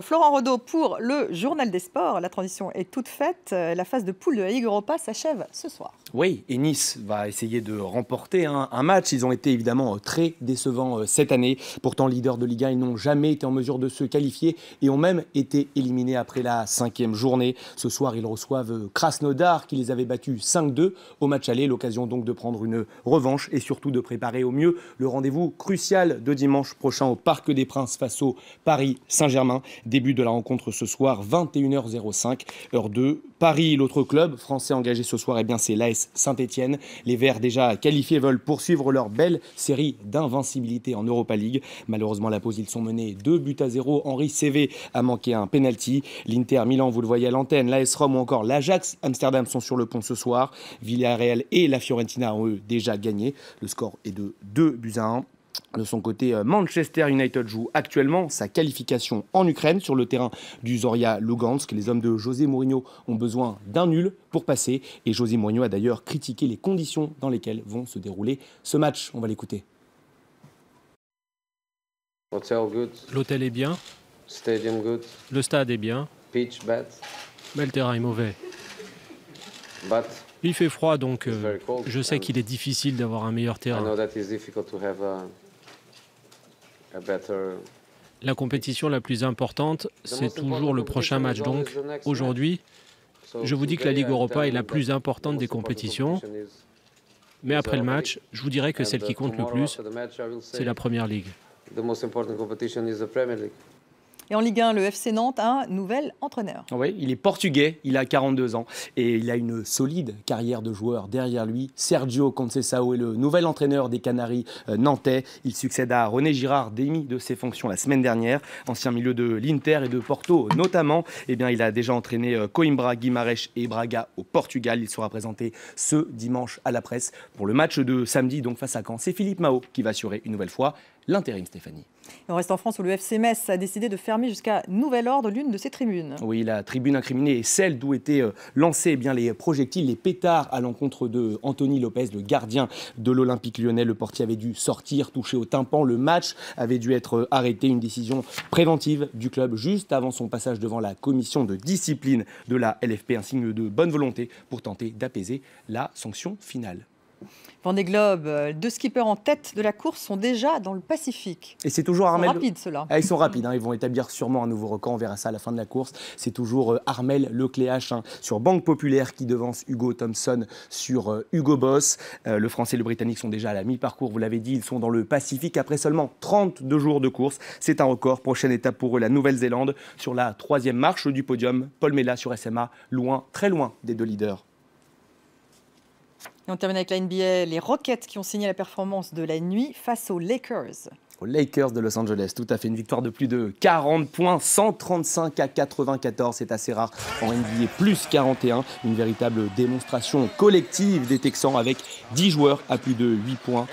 Florent Renaud pour le Journal des Sports. La transition est toute faite. La phase de poule de la Ligue Europa s'achève ce soir. Oui, et Nice va essayer de remporter un match. Ils ont été évidemment très décevants cette année. Pourtant, leaders de Ligue 1, ils n'ont jamais été en mesure de se qualifier et ont même été éliminés après la 5e journée. Ce soir, ils reçoivent Krasnodar qui les avait battus 5-2 au match aller. L'occasion donc de prendre une revanche et surtout de préparer au mieux le rendez-vous crucial de dimanche prochain au Parc des Princes face au Paris Saint-Germain. Début de la rencontre ce soir, 21h05, heure de Paris. L'autre club français engagé ce soir, c'est l'AS Saint-Etienne. Les Verts déjà qualifiés veulent poursuivre leur belle série d'invincibilité en Europa League. Malheureusement, à la pause, ils sont menés 2-0. Henri Saivet a manqué un penalty. L'Inter Milan, vous le voyez à l'antenne, l'AS Rome ou encore l'Ajax Amsterdam sont sur le pont ce soir. Villarreal et la Fiorentina ont eux déjà gagné. Le score est de 2-1. De son côté, Manchester United joue actuellement sa qualification en Ukraine sur le terrain du Zorya Lugansk. Les hommes de José Mourinho ont besoin d'un nul pour passer. Et José Mourinho a d'ailleurs critiqué les conditions dans lesquelles vont se dérouler ce match. On va l'écouter. L'hôtel est bien. Le stade est bien. Mais le terrain est mauvais. Il fait froid, donc je sais qu'il est difficile d'avoir un meilleur terrain. La compétition la plus importante, c'est toujours le prochain match. Donc, aujourd'hui, je vous dis que la Ligue Europa est la plus importante des compétitions. Mais après le match, je vous dirais que celle qui compte le plus, c'est la Première Ligue. Et en Ligue 1, le FC Nantes a un nouvel entraîneur. Oui, il est portugais, il a 42 ans et il a une solide carrière de joueur derrière lui. Sergio Conceição est le nouvel entraîneur des Canaries nantais. Il succède à René Girard, démis de ses fonctions la semaine dernière. Ancien milieu de l'Inter et de Porto notamment. Il a déjà entraîné Coimbra, Guimarães et Braga au Portugal. Il sera présenté ce dimanche à la presse pour le match de samedi donc face à Caen. C'est Philippe Mao qui va assurer une nouvelle fois l'intérim, Stéphanie. Et on reste en France où le FC Metz a décidé de fermer jusqu'à nouvel ordre l'une de ses tribunes. Oui, la tribune incriminée est celle d'où étaient lancés les projectiles, les pétards à l'encontre de Anthony Lopez, le gardien de l'Olympique lyonnais. Le portier avait dû sortir, touché au tympan. Le match avait dû être arrêté. Une décision préventive du club juste avant son passage devant la commission de discipline de la LFP. Un signe de bonne volonté pour tenter d'apaiser la sanction finale. Vendée Globe, 2 skippers en tête de la course sont déjà dans le Pacifique. Et c'est toujours Armel. Ils sont rapides, ceux-là. Ils sont rapides, ils vont établir sûrement un nouveau record. On verra ça à la fin de la course. C'est toujours Armel Lecléache sur Banque Populaire qui devance Hugo Thompson sur Hugo Boss. Le Français et le Britannique sont déjà à la mi-parcours. Vous l'avez dit, ils sont dans le Pacifique après seulement 32 jours de course. C'est un record. Prochaine étape pour eux, la Nouvelle-Zélande sur la 3e marche du podium. Paul Mella sur SMA, loin, très loin des 2 leaders. Et on termine avec la NBA, les Rockets qui ont signé la performance de la nuit face aux Lakers. Aux Lakers de Los Angeles, tout à fait, une victoire de plus de 40 points, 135-94, c'est assez rare en NBA, plus 41, une véritable démonstration collective des Texans avec 10 joueurs à plus de 8 points,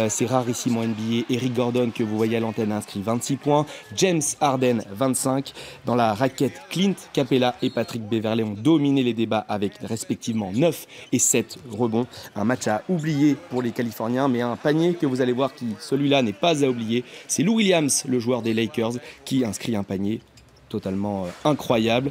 c'est rarissime en NBA. Eric Gordon, que vous voyez à l'antenne, a inscrit 26 points, James Harden 25, dans la raquette, Clint Capella et Patrick Beverley ont dominé les débats avec respectivement 9 et 7 rebonds, un match à oublier pour les Californiens, mais un panier que vous allez voir qui, celui-là, n'est pas à oublier. C'est Lou Williams, le joueur des Lakers, qui inscrit un panier totalement incroyable.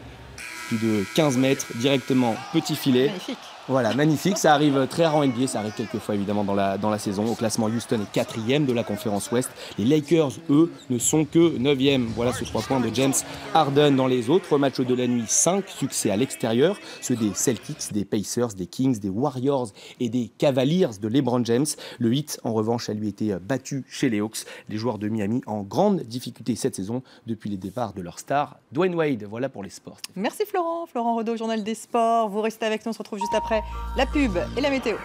Plus de 15 mètres, directement petit filet. Magnifique. Voilà, magnifique. Ça arrive très rare en NBA, ça arrive quelquefois évidemment dans la saison. Au classement, Houston est 4e de la conférence Ouest. Les Lakers, eux, ne sont que 9e. Voilà ce 3 points de James Harden. Dans les autres matchs de la nuit, 5 succès à l'extérieur. Ceux des Celtics, des Pacers, des Kings, des Warriors et des Cavaliers de LeBron James. Le Heat, en revanche, a lui été battu chez les Hawks. Les joueurs de Miami en grande difficulté cette saison depuis les départs de leur star Dwayne Wade. Voilà pour les sports. Merci Florent. Florent Renaud, Journal des Sports. Vous restez avec nous, on se retrouve juste après la pub et la météo.